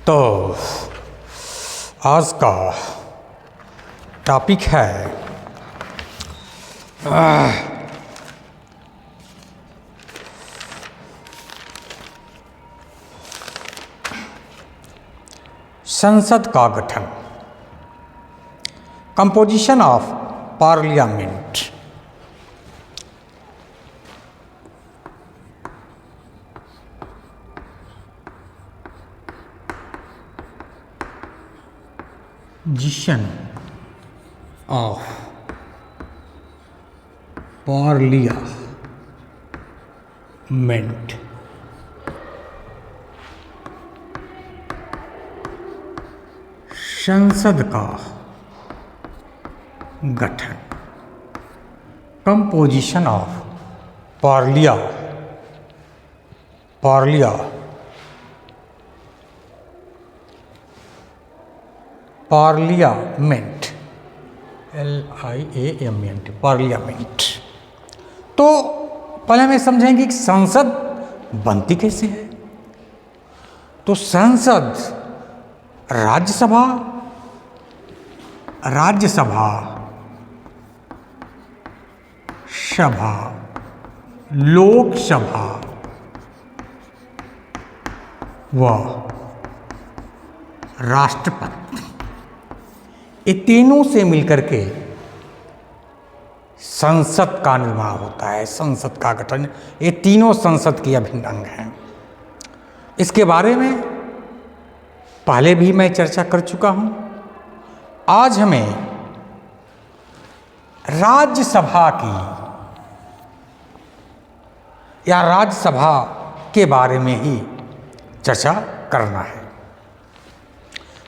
तो आज का टॉपिक है संसद का गठन, कंपोजिशन ऑफ पार्लियामेंट। जिशन ऑफ पार्लियामेंट। संसद का गठन, composition of parliament LIAMENT parliament. तो पहले हमें समझेंगे कि संसद बनती कैसे है। तो संसद राज्यसभा, सभा, लोकसभा व राष्ट्रपति, ये तीनों से मिलकर के संसद का निर्माण होता है, संसद का गठन। ये तीनों संसद के अभिन्न अंग हैं। इसके बारे में पहले भी मैं चर्चा कर चुका हूं। आज हमें राज्यसभा की या राज्यसभा के बारे में ही चर्चा करना है।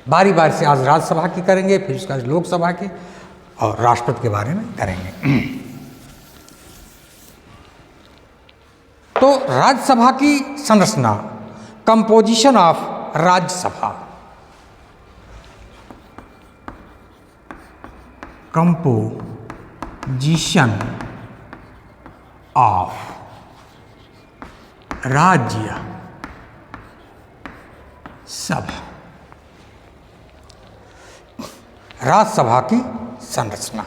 बारी बारी से आज राज्यसभा की करेंगे, फिर उसके बाद लोकसभा की और राष्ट्रपति के बारे में करेंगे। तो राज्यसभा की संरचना, composition of Rajya Sabha. Composition of Rajya Sabha, Rajya Sabha की संरचना।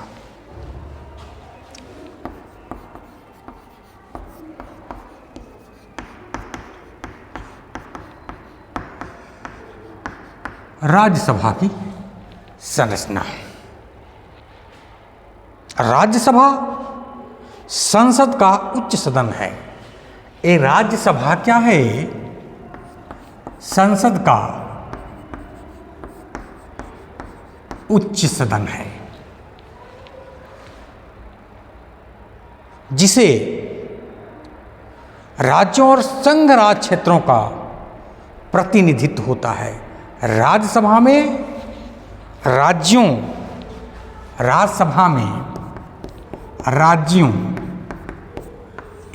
राज्यसभा की संरचना। राज्यसभा संसद का उच्च सदन है। ये राज्यसभा क्या है? संसद का उच्च सदन है, जिसे राज्यों और संघ राज क्षेत्रों का प्रतिनिधित्व होता है। राज्यसभा में राज्यसभा में राज्यों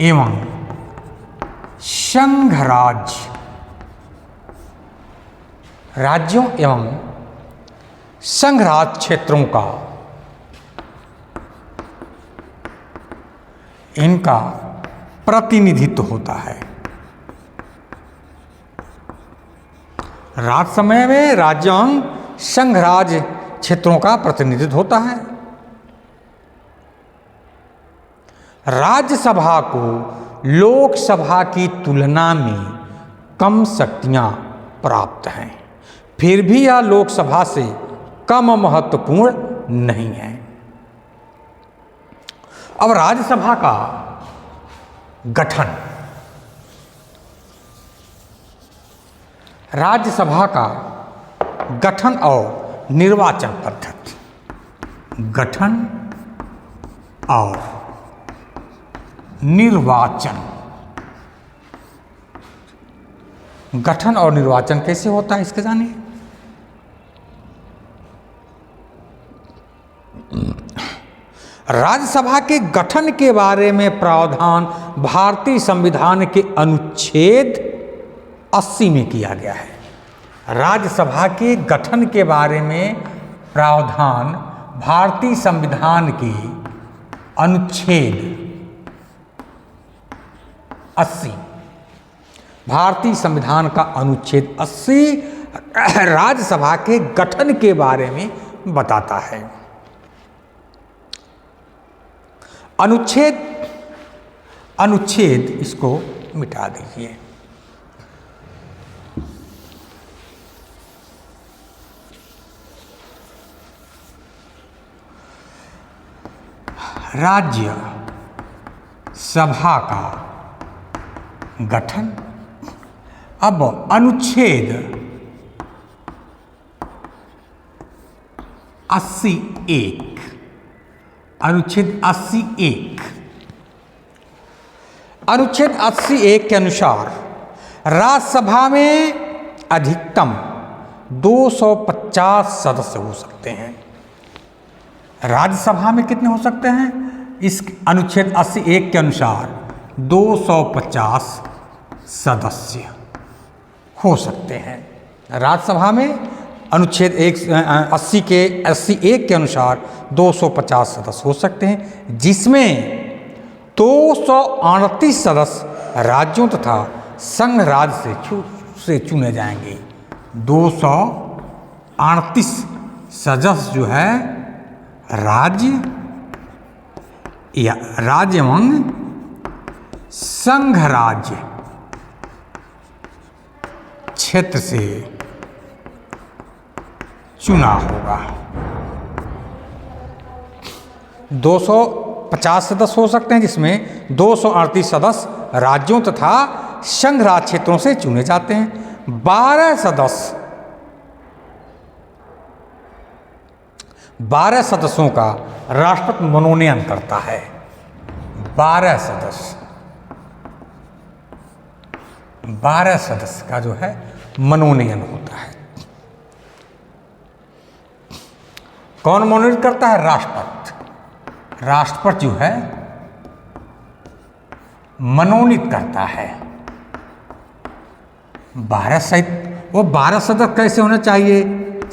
एवं संघ राज्यों एवं संघ राज क्षेत्रों का इनका प्रतिनिधित्व होता है। राज्यसभा में राज्यों संघ राज क्षेत्रों का प्रतिनिधित्व होता है। राज्यसभा को लोकसभा की तुलना में कम शक्तियां प्राप्त हैं, फिर भी यह लोकसभा से कम महत्वपूर्ण नहीं है। अब राज्यसभा का गठन, राज्यसभा का गठन और निर्वाचन पद्धति। गठन और निर्वाचन। गठन और निर्वाचन कैसे होता है, इसके जानिए। राज्यसभा के गठन के बारे में प्रावधान भारतीय संविधान के अनुच्छेद 80 में किया गया है। राज्यसभा के गठन के बारे में प्रावधान भारतीय संविधान के अनुच्छेद 80, भारतीय संविधान का अनुच्छेद 80 राज्यसभा के गठन के बारे में बताता है। अनुच्छेद इसको मिटा दीजिए। राज्य सभा का गठन। अब अनुच्छेद 81, अनुच्छेद 81, अनुच्छेद 81 के अनुसार राज्यसभा में अधिकतम 250 सदस्य हो सकते हैं। राज्यसभा में कितने हो सकते हैं? इस अनुच्छेद 81 के अनुसार 250 सदस्य हो सकते हैं। राज्यसभा में अनुच्छेद 81 के अनुसार 250 सदस्य हो सकते हैं, जिसमें 238 सदस्य राज्यों तथा संघ राज्य से चुने जाएंगे। 238 सदस्य जो है राज्य एवं संघ राज्य क्षेत्र से चुना होगा। 250 सदस्य हो सकते हैं, जिसमें 238 सदस्य राज्यों तथा संघ राज्य क्षेत्रों से चुने जाते हैं। 12 सदस्यों का राष्ट्रपति मनोनयन करता है। 12 सदस्य का जो है मनोनयन होता है। कौन मनोनीत करता है? राष्ट्रपति। राष्ट्रपति जो है मनोनीत करता है। 12 सदस्य कैसे होने चाहिए?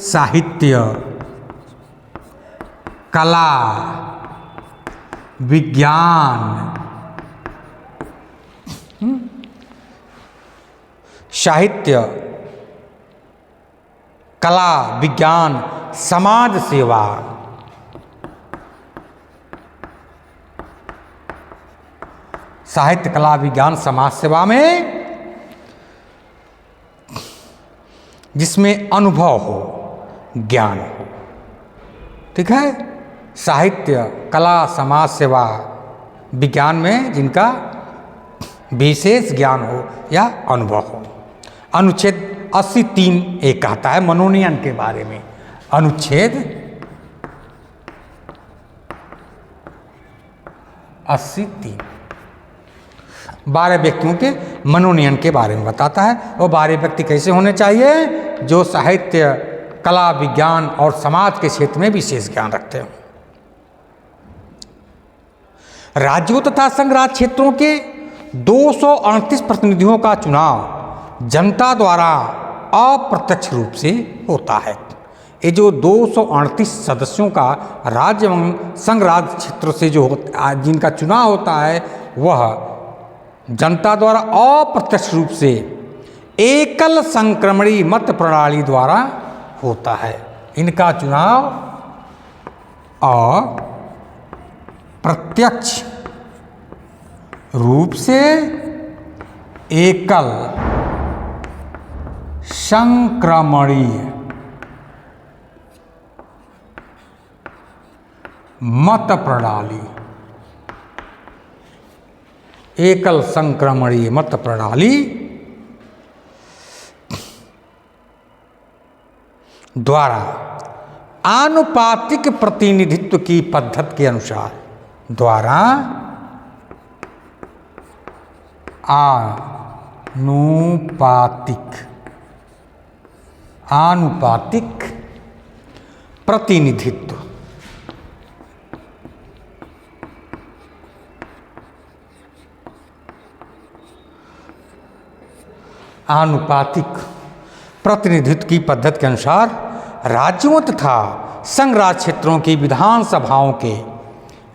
साहित्य, कला, विज्ञान, साहित्य, कला, विज्ञान, समाज सेवा, साहित्य, कला, विज्ञान, समाज सेवा में जिसमें अनुभव हो, ज्ञान हो। ठीक है? साहित्य, कला, समाज सेवा, विज्ञान में जिनका विशेष ज्ञान हो या अनुभव हो। अनुच्छेद 83 एक कहता है मनोनयन के बारे में। अनुच्छेद 83 12 व्यक्तियों के मनोनयन के बारे में बताता है। और 12 व्यक्ति कैसे होने चाहिए? जो साहित्य, कला, विज्ञान और समाज के क्षेत्र में विशेष ज्ञान रखते हो। राज्यों तथा संघ राज्य क्षेत्रों के 238 प्रतिनिधियों का चुनाव जनता द्वारा अप्रत्यक्ष रूप से होता है। ये जो 238 सदस्यों का राज्य एवं संघ राज्य क्षेत्र से जो जिनका चुनाव होता है, वह जनता द्वारा अप्रत्यक्ष रूप से एकल संक्रमणी मत प्रणाली द्वारा होता है। इनका चुनाव अप्रत्यक्ष रूप से एकल संक्रमणीय मत प्रणाली, एकल संक्रमणीय मत प्रणाली द्वारा आनुपातिक प्रतिनिधित्व की पद्धति के अनुसार आनुपातिक प्रतिनिधित्व की पद्धति के अनुसार राज्यों तथा संघ राज्य क्षेत्रों की विधानसभाओं के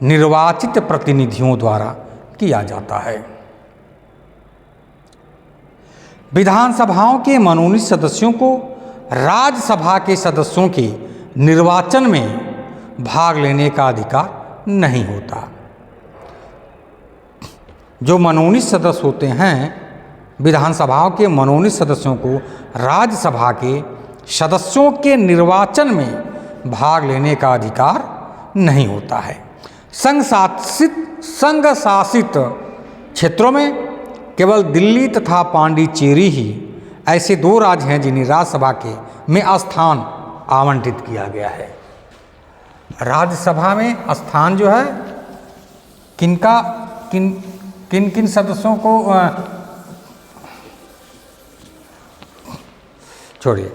निर्वाचित प्रतिनिधियों द्वारा किया जाता है। विधानसभाओं के मनोनीत सदस्यों को राज्यसभा के सदस्यों के निर्वाचन में भाग लेने का अधिकार नहीं होता। जो मनोनीत सदस्य होते हैं, विधानसभाओं के मनोनीत सदस्यों को राज्यसभा के सदस्यों के निर्वाचन में भाग लेने का अधिकार नहीं होता है। संघ शासित क्षेत्रों में केवल दिल्ली तथा पांडिचेरी ही ऐसे 2 राज्य हैं जिन्हें राज्यसभा के में स्थान आवंटित किया गया है। राज्यसभा में स्थान जो है किन किन सदस्यों को छोड़िए,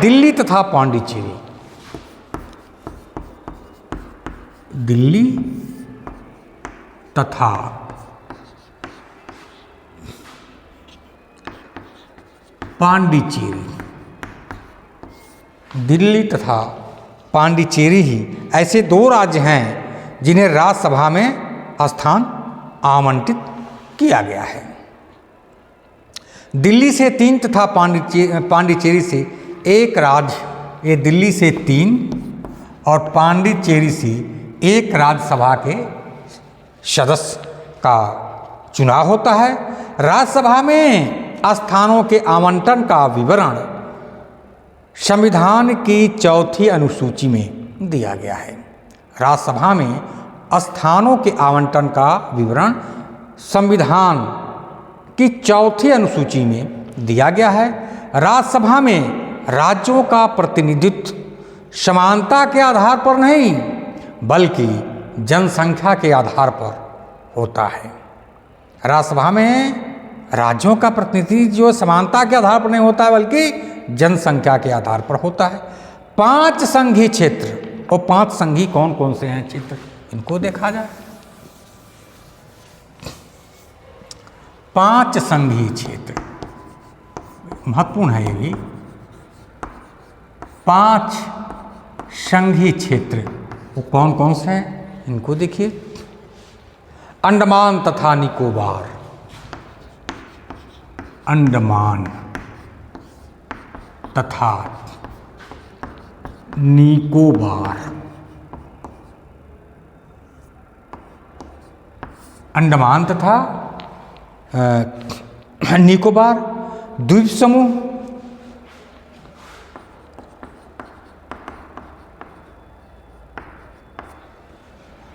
दिल्ली तथा पांडिचेरी, दिल्ली तथा पांडिचेरी, दिल्ली तथा पांडिचेरी ही ऐसे 2 राज्य हैं जिन्हें राज्यसभा में स्थान आवंटित किया गया है। दिल्ली से 3 तथा पांडिचेरी से 1 राज्य, ये दिल्ली से 3 और पांडिचेरी से 1 राज्यसभा के सदस्य का चुनाव होता है। राज्यसभा में स्थानों के आवंटन का विवरण संविधान की 4थी अनुसूची में दिया गया है। राज्यसभा में स्थानों के आवंटन का विवरण संविधान की 4थी अनुसूची में दिया गया है। राज्यसभा में राज्यों का प्रतिनिधित्व समानता के आधार पर नहीं बल्कि जनसंख्या के आधार पर होता है। राज्यसभा में राज्यों का प्रतिनिधित्व जो समानता के आधार पर नहीं होता है बल्कि जनसंख्या के आधार पर होता है। 5 संघीय क्षेत्र, और 5 संघीय कौन कौन से हैं क्षेत्र, इनको देखा जाए। 5 संघीय क्षेत्र महत्वपूर्ण है, ये भी 5 संघीय क्षेत्र वो कौन कौन से हैं, इनको देखिए। अंडमान तथा निकोबार, अंडमान तथा निकोबार, अंडमान तथा निकोबार द्वीप समूह,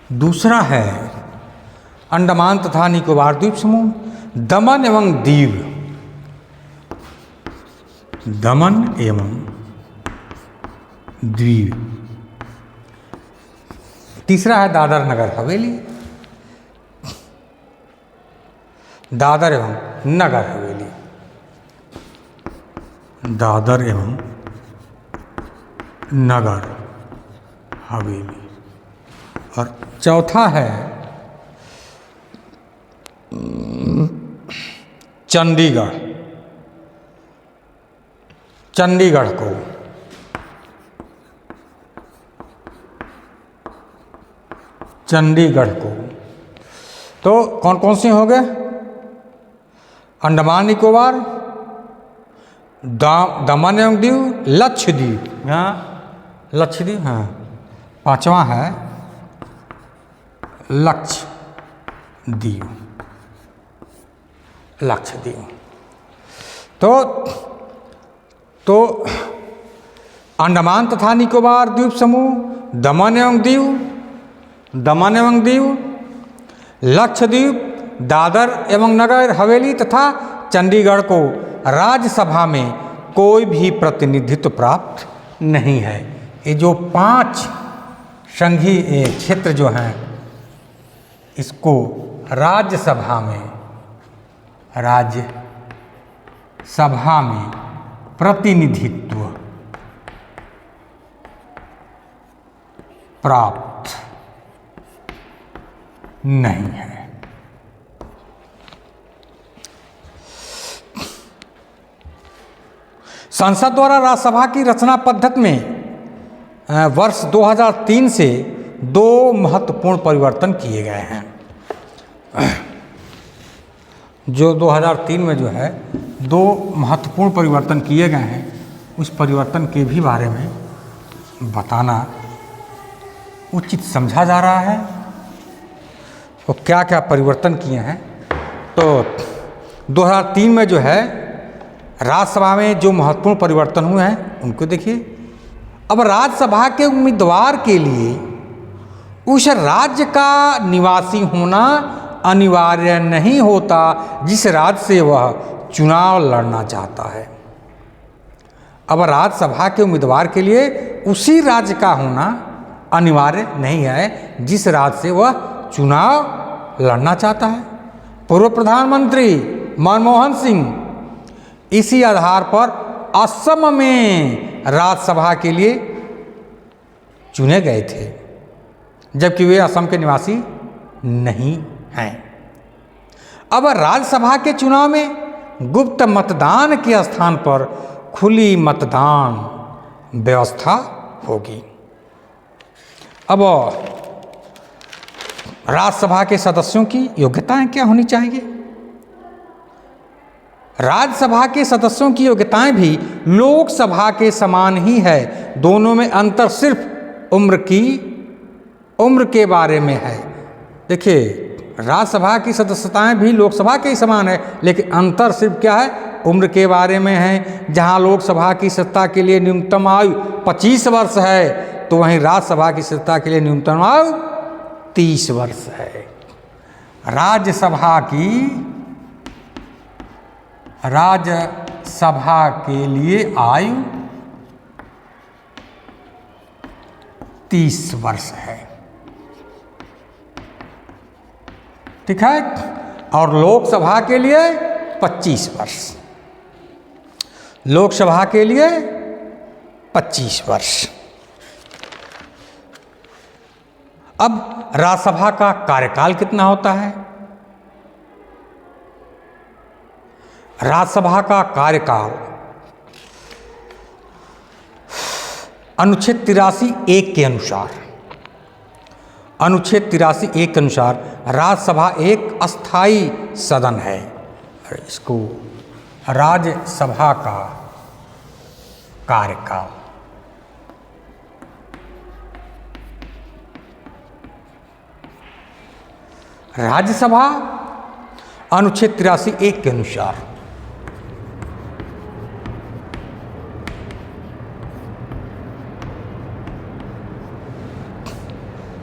दूसरा है अंडमान तथा निकोबार द्वीप समूह, दमन एवं दीव, दमन एवं द्वीप, तीसरा है दादर नगर हवेली, दादर एवं नगर हवेली, दादर एवं नगर हवेली, और चौथा है चंडीगढ़, चंडीगढ़ को चंडीगढ़ को तो कौन कौन से हो गए, अंडमान निकोबार, दमन एवं दीव, लक्षद्वीप, यहाँ लक्षद्वीप, हाँ, 5वां है लक्षद्वीप, लक्षद्वीप। तो अंडमान तथा निकोबार द्वीप समूह, दमन एवं दीव, दमन एवं दीव, लक्षद्वीप, दादर एवं नगर हवेली तथा चंडीगढ़ को राज्यसभा में कोई भी प्रतिनिधित्व प्राप्त नहीं है। ये जो 5 संघीय क्षेत्र जो हैं इसको राज्यसभा में प्रतिनिधित्व प्राप्त नहीं है। संसद द्वारा राज्यसभा की रचना पद्धति में वर्ष 2003 से 2 महत्वपूर्ण परिवर्तन किए गए हैं। जो 2003 में जो है 2 महत्वपूर्ण परिवर्तन किए गए हैं उस परिवर्तन के भी बारे में बताना उचित समझा जा रहा है। वो क्या क्या परिवर्तन किए हैं, तो 2003 में जो है राज्यसभा में जो महत्वपूर्ण परिवर्तन हुए हैं उनको देखिए। अब राज्यसभा के उम्मीदवार के लिए उस राज्य का निवासी होना अनिवार्य नहीं होता जिस राज्य से वह चुनाव लड़ना चाहता है। अब राज्यसभा के उम्मीदवार के लिए उसी राज्य का होना अनिवार्य नहीं है जिस राज्य से वह चुनाव लड़ना चाहता है। पूर्व प्रधानमंत्री मनमोहन सिंह इसी आधार पर असम में राज्यसभा के लिए चुने गए थे, जबकि वे असम के निवासी नहीं हैं। अब राज्यसभा के चुनाव में गुप्त मतदान के स्थान पर खुली मतदान व्यवस्था होगी। अब राज्यसभा के सदस्यों की योग्यताएं क्या होनी चाहिए? राज्यसभा के सदस्यों की योग्यताएं भी लोकसभा के समान ही है। दोनों में अंतर सिर्फ उम्र के बारे में है। देखिए, राज्यसभा की सदस्यताएं भी लोकसभा के ही समान है, लेकिन अंतर सिर्फ क्या है? उम्र के बारे में है। जहां लोकसभा की सत्ता के लिए न्यूनतम आयु 25 वर्ष है, तो वहीं राज्यसभा की सत्ता के लिए न्यूनतम आयु 30 वर्ष है। राज्यसभा के लिए आयु 30 वर्ष है, ठीक है, और लोकसभा के लिए 25 वर्ष। लोकसभा के लिए 25 वर्ष। अब राज्यसभा का कार्यकाल कितना होता है? राज्यसभा का कार्यकाल अनुच्छेद 83(1) के अनुसार, अनुच्छेद 83(1) के अनुसार राज्यसभा एक अस्थाई सदन है। इसको राज्यसभा का कार्यकाल राज्यसभा अनुच्छेद 83(1) के अनुसार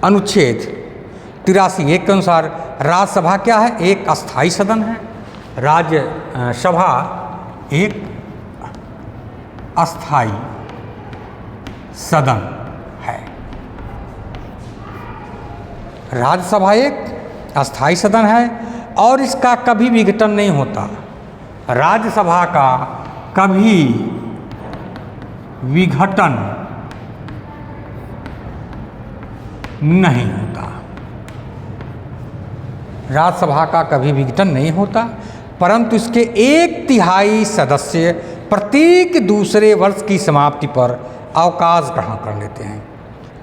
अनुच्छेद 83(1) के अनुसार राज्यसभा क्या है? एक अस्थाई सदन है। राज्यसभा एक अस्थाई सदन है। राज्यसभा एक अस्थाई सदन है और इसका कभी विघटन नहीं होता। राज्यसभा का कभी विघटन नहीं होता। राज्यसभा का कभी विघटन नहीं होता, परंतु इसके 1/3 सदस्य प्रत्येक दूसरे वर्ष की समाप्ति पर अवकाश ग्रहण कर लेते हैं।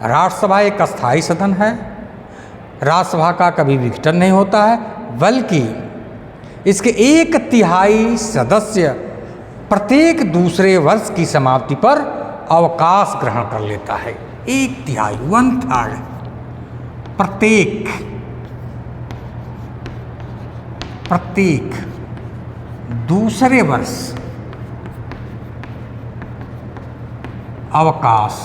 राज्यसभा एक अस्थाई सदन है। राज्यसभा का कभी विघटन नहीं होता है, बल्कि इसके 1/3 सदस्य प्रत्येक दूसरे वर्ष की समाप्ति पर अवकाश ग्रहण कर लेता है। 1/3 1/3 प्रत्येक दूसरे वर्ष अवकाश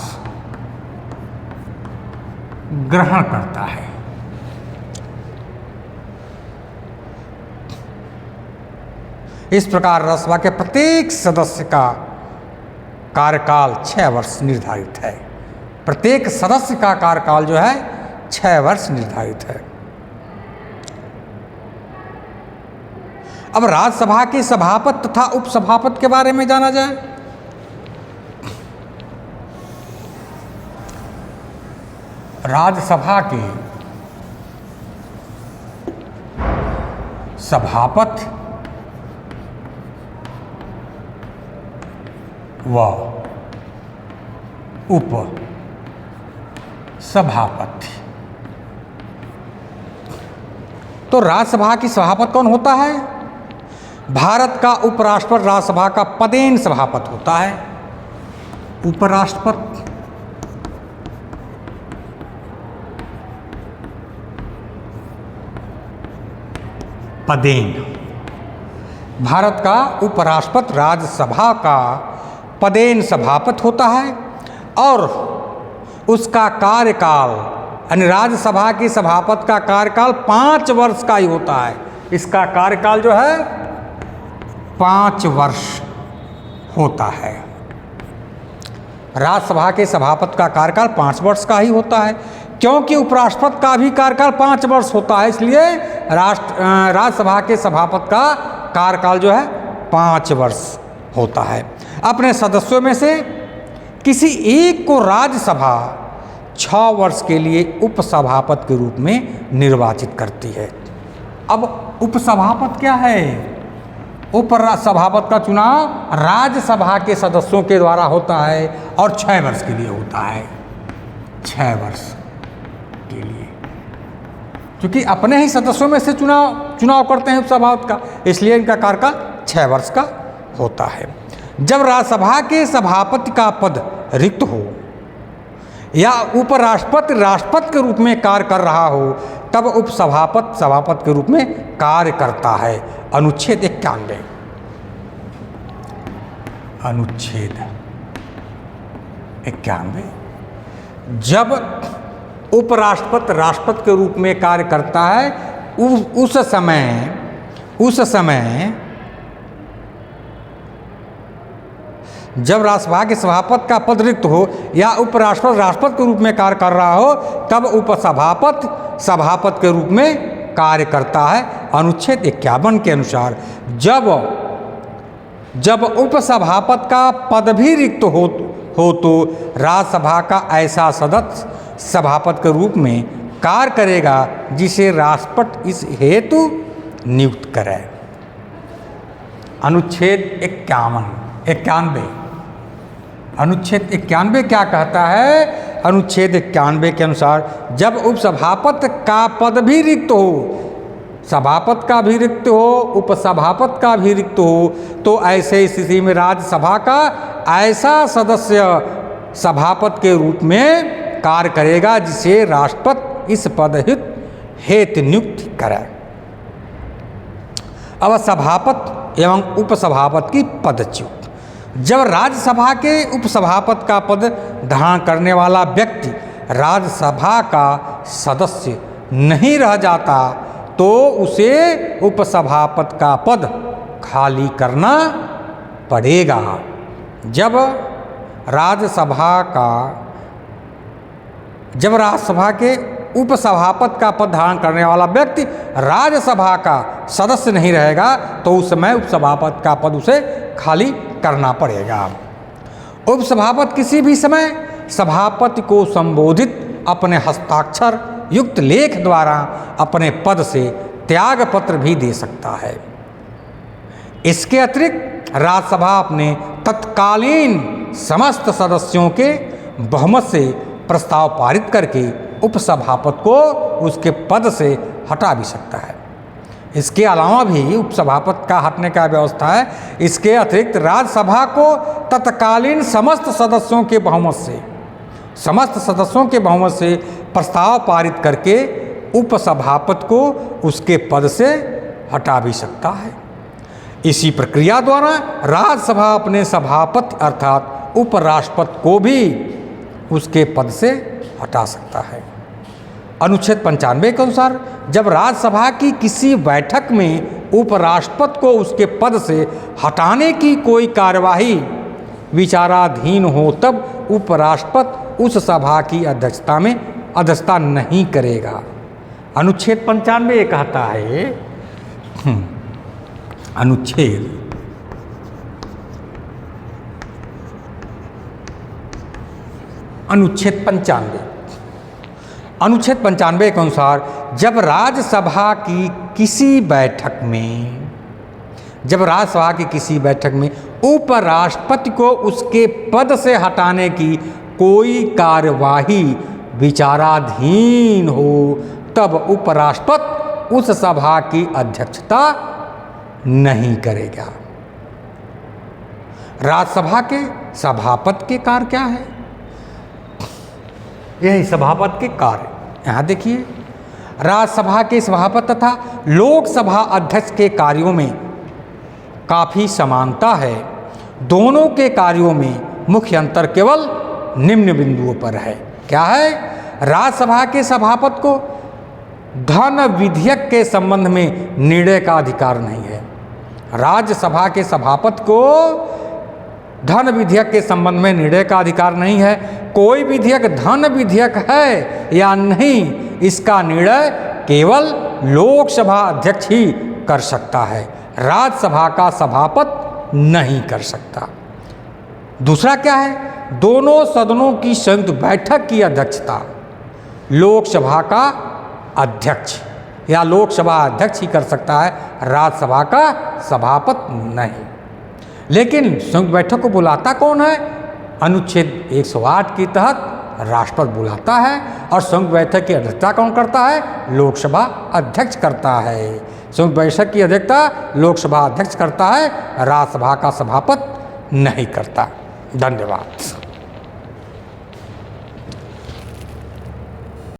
ग्रहण करता है। इस प्रकार राज्यसभा के प्रत्येक सदस्य का कार्यकाल 6 वर्ष निर्धारित है। प्रत्येक सदस्य का कार्यकाल जो है 6 वर्ष निर्धारित है। अब राज्यसभा के सभापति तथा उपसभापति के बारे में जाना जाए। राज्यसभा के सभापति व उप सभापति। तो राज्यसभा की सभापति कौन होता है? भारत का उपराष्ट्रपति राज्यसभा का पदेन सभापति होता है। उपराष्ट्रपति पदेन। भारत का उपराष्ट्रपति राज्यसभा का पदेन सभापति होता है और उसका कार्यकाल यानी राज्यसभा की सभापति का कार्यकाल 5 वर्ष का ही होता है। इसका कार्यकाल जो है 5 वर्ष होता है। राज्यसभा के सभापति का कार्यकाल 5 वर्ष का ही होता है। क्योंकि उपराष्ट्रपति का भी कार्यकाल 5 वर्ष होता है, इसलिए राज्यसभा के सभापति का कार्यकाल जो है 5 वर्ष होता है। अपने सदस्यों में से किसी एक को राज्यसभा 6 वर्ष के लिए उपसभापति के रूप में निर्वाचित करती है। अब उपसभापति क्या है? उपसभापति का चुनाव राज्यसभा के सदस्यों के द्वारा होता है और 6 वर्ष के लिए होता है। 6 वर्ष के लिए, क्योंकि अपने ही सदस्यों में से चुनाव करते हैं उपसभापति का, इसलिए इनका कार्यकाल 6 वर्ष का होता है। जब राज्यसभा के सभापति का पद रिक्त हो या उपराष्ट्रपति राष्ट्रपति के रूप में कार्य कर रहा हो, तब उपसभापति सभापति के रूप में कार्य करता है। अनुच्छेद 91। अनुच्छेद 91। जब उपराष्ट्रपति राष्ट्रपति के रूप में कार्य करता है, उस समय जब राज्यसभा के सभापति का पद रिक्त हो या उपराष्ट्रपति राष्ट्रपति के रूप में कार्य कर रहा हो, तब उपसभापति सभापति के रूप में कार्य करता है। अनुच्छेद 51 के अनुसार जब उपसभापति का पद भी रिक्त हो तो राज्यसभा का ऐसा सदस्य सभापति के रूप में कार्य करेगा जिसे राष्ट्रपति इस हेतु नियुक्त करे। अनुच्छेद 91। अनुच्छेद 91 क्या कहता है? अनुच्छेद 91 के अनुसार जब उपसभापति का पद भी रिक्त हो, सभापति का भी रिक्त हो, उपसभापति का भी रिक्त हो, तो ऐसे स्थिति में राज्यसभा का ऐसा सदस्य सभापति के रूप में कार्य करेगा जिसे राष्ट्रपति इस पद हेतु नियुक्त करे। अब सभापति एवं उपसभापति की पदच्युत। जब राज्यसभा के उपसभापति का पद धारण करने वाला व्यक्ति राज्यसभा का सदस्य नहीं रह जाता, तो उसे उपसभापति का पद खाली करना पड़ेगा। जब राज्यसभा के उपसभापति का पद धारण करने वाला व्यक्ति राज्यसभा का सदस्य नहीं रहेगा, तो उस समय उपसभापति का पद उसे खाली करना पड़ेगा। उपसभापति किसी भी समय सभापति को संबोधित अपने हस्ताक्षर युक्त लेख द्वारा अपने पद से त्याग पत्र भी दे सकता है। इसके अतिरिक्त राज्यसभा अपने तत्कालीन समस्त सदस्यों के बहुमत से प्रस्ताव पारित करके उपसभापति को उसके पद से हटा भी सकता है। इसके अलावा भी उपसभापति का हटने का व्यवस्था है। इसके अतिरिक्त राज्यसभा को तत्कालीन समस्त सदस्यों के बहुमत से प्रस्ताव पारित करके उपसभापति को उसके पद से हटा भी सकता है। इसी प्रक्रिया द्वारा राज्यसभा अपने सभापति अर्थात उपराष्ट्रपति को भी उसके पद से हटा सकता है। अनुच्छेद 95 के अनुसार जब राज्यसभा की किसी बैठक में उपराष्ट्रपति को उसके पद से हटाने की कोई कार्यवाही विचाराधीन हो, तब उपराष्ट्रपति उस सभा की अध्यक्षता नहीं करेगा। अनुच्छेद 95 कहता है अनुच्छेद 95 के अनुसार जब राज्यसभा की किसी बैठक में उपराष्ट्रपति को उसके पद से हटाने की कोई कार्यवाही विचाराधीन हो, तब उपराष्ट्रपति उस सभा की अध्यक्षता नहीं करेगा। राज्यसभा के सभापति के कार्य क्या है? यही सभापति के कार्य, यहाँ देखिए, राज्यसभा के सभापति तथा लोकसभा अध्यक्ष के कार्यों में काफ़ी समानता है। दोनों के कार्यों में मुख्य अंतर केवल निम्न बिंदुओं पर है। क्या है? राज्यसभा के सभापति को धन विधेयक के संबंध में निर्णय का अधिकार नहीं है। राज्यसभा के सभापति को धन विधेयक के संबंध में निर्णय का अधिकार नहीं है। कोई विधेयक धन विधेयक है या नहीं, इसका निर्णय केवल लोकसभा अध्यक्ष ही कर सकता है, राज्यसभा का सभापति नहीं कर सकता। दूसरा क्या है? दोनों सदनों की संयुक्त बैठक की अध्यक्षता लोकसभा का अध्यक्ष या लोकसभा अध्यक्ष ही कर सकता है, राज्यसभा का सभापति नहीं। लेकिन संयुक्त बैठक को बुलाता कौन है? अनुच्छेद 108 के तहत राष्ट्रपति बुलाता है, और संयुक्त बैठक की अध्यक्षता कौन करता है? लोकसभा अध्यक्ष करता है। संयुक्त बैठक की अध्यक्षता लोकसभा अध्यक्ष करता है, राज्यसभा का सभापति नहीं करता। धन्यवाद।